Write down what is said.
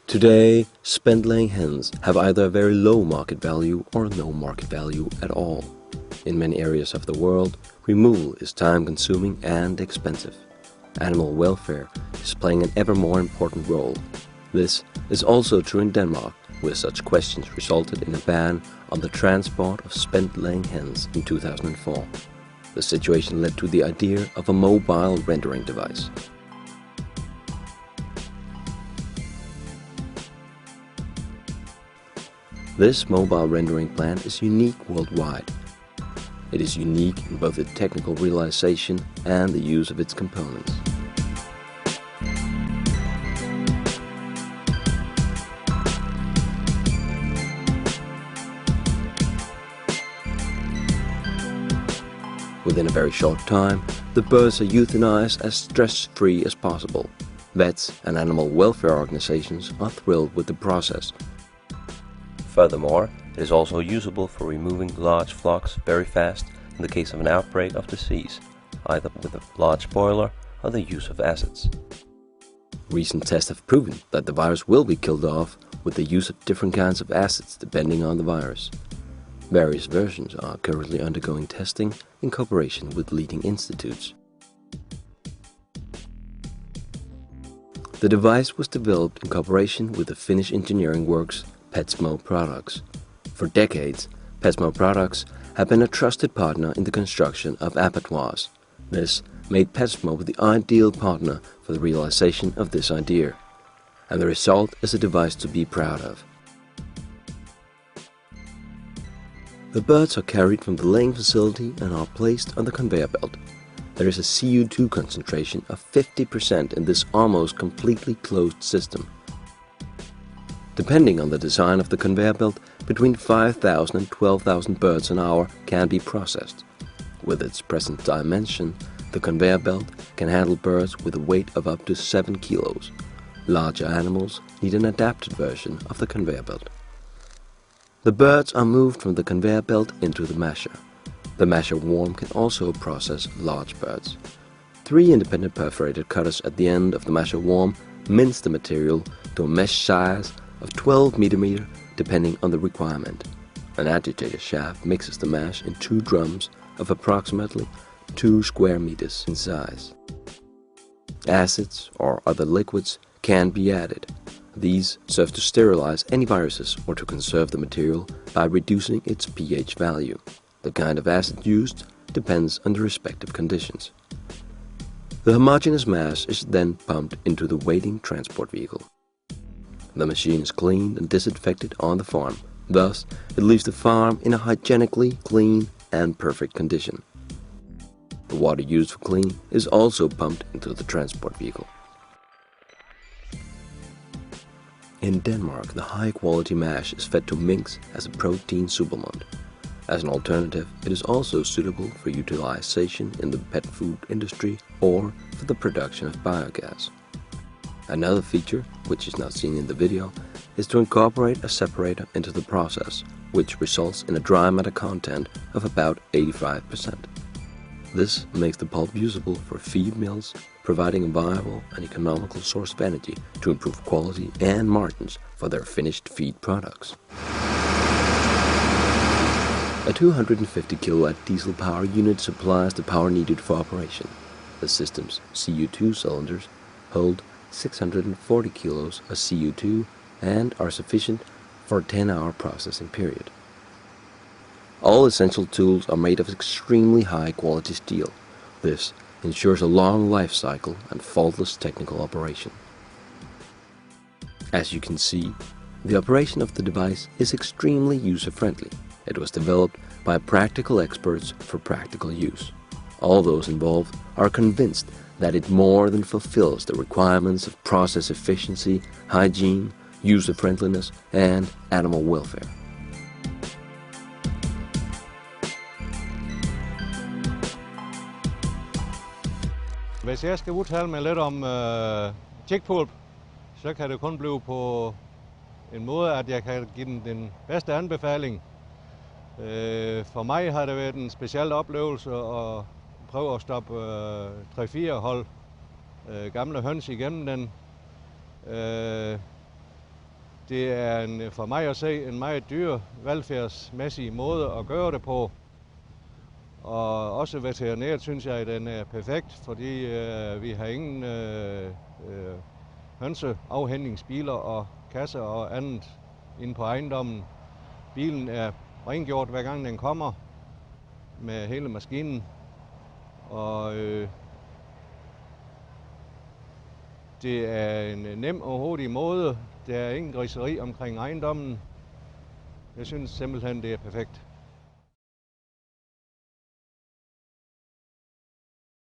Today, spent-laying hens have either a very low market value or no market value at all. In many areas of the world, removal is time-consuming and expensive. Animal welfare is playing an ever more important role. This is also true in Denmark, where such questions resulted in a ban on the transport of spent-laying hens in 2004. The situation led to the idea of a mobile rendering device. This mobile rendering plant is unique worldwide. It is unique in both the technical realization and the use of its components. Within a very short time, the birds are euthanized as stress-free as possible. Vets and animal welfare organizations are thrilled with the process. Furthermore, it is also usable for removing large flocks very fast in the case of an outbreak of disease, either with a large boiler or the use of acids. Recent tests have proven that the virus will be killed off with the use of different kinds of acids depending on the virus. Various versions are currently undergoing testing in cooperation with leading institutes. The device was developed in cooperation with the Finnish engineering works Petsmo Products. For decades, Petsmo Products have been a trusted partner in the construction of abattoirs. This made Petsmo the ideal partner for the realization of this idea, and the result is a device to be proud of. The birds are carried from the laying facility and are placed on the conveyor belt. There is a CO2 concentration of 50% in this almost completely closed system. Depending on the design of the conveyor belt, between 5,000 and 12,000 birds an hour can be processed. With its present dimension, the conveyor belt can handle birds with a weight of up to 7 kilos. Larger animals need an adapted version of the conveyor belt. The birds are moved from the conveyor belt into the masher. The masher worm can also process large birds. 3 independent perforated cutters at the end of the masher worm mince the material to a mesh size of 12 mm depending on the requirement. An agitator shaft mixes the mash in 2 drums of approximately 2 square meters in size. Acids or other liquids can be added. These serve to sterilize any viruses or to conserve the material by reducing its pH value. The kind of acid used depends on the respective conditions. The homogeneous mass is then pumped into the waiting transport vehicle. The machine is cleaned and disinfected on the farm. Thus, it leaves the farm in a hygienically clean and perfect condition. The water used for cleaning is also pumped into the transport vehicle. In Denmark, the high-quality mash is fed to minks as a protein supplement. As an alternative, it is also suitable for utilization in the pet food industry or for the production of biogas. Another feature, which is not seen in the video, is to incorporate a separator into the process, which results in a dry matter content of about 85%. This makes the pulp usable for feed mills, providing a viable and economical source of energy to improve quality and margins for their finished feed products. A 250 kilowatt diesel power unit supplies the power needed for operation. The system's CO2 cylinders hold 640 kilos of CO2 and are sufficient for a 10-hour processing period. All essential tools are made of extremely high-quality steel. This ensures a long life cycle and faultless technical operation. As you can see, the operation of the device is extremely user-friendly. It was developed by practical experts for practical use. All those involved are convinced that it more than fulfills the requirements of process efficiency, hygiene, user-friendliness, and animal welfare. Hvis jeg skal udtale mig lidt om Pulp, så kan det kun blive på en måde, at jeg kan give den bedste anbefaling. For mig har det været en speciel oplevelse at prøve at stoppe 3-4 hold gamle høns igennem den. Det er for mig at se en meget dyr velfærdsmæssig måde at gøre det på. Og også veterinært synes jeg, at den er perfekt, fordi vi har ingen hønseafhentningsbiler og kasser og andet inde på ejendommen. Bilen er rengjort hver gang den kommer med hele maskinen. Og det er en nem og hurtig måde. Der er ingen griseri omkring ejendommen. Jeg synes simpelthen, det er perfekt.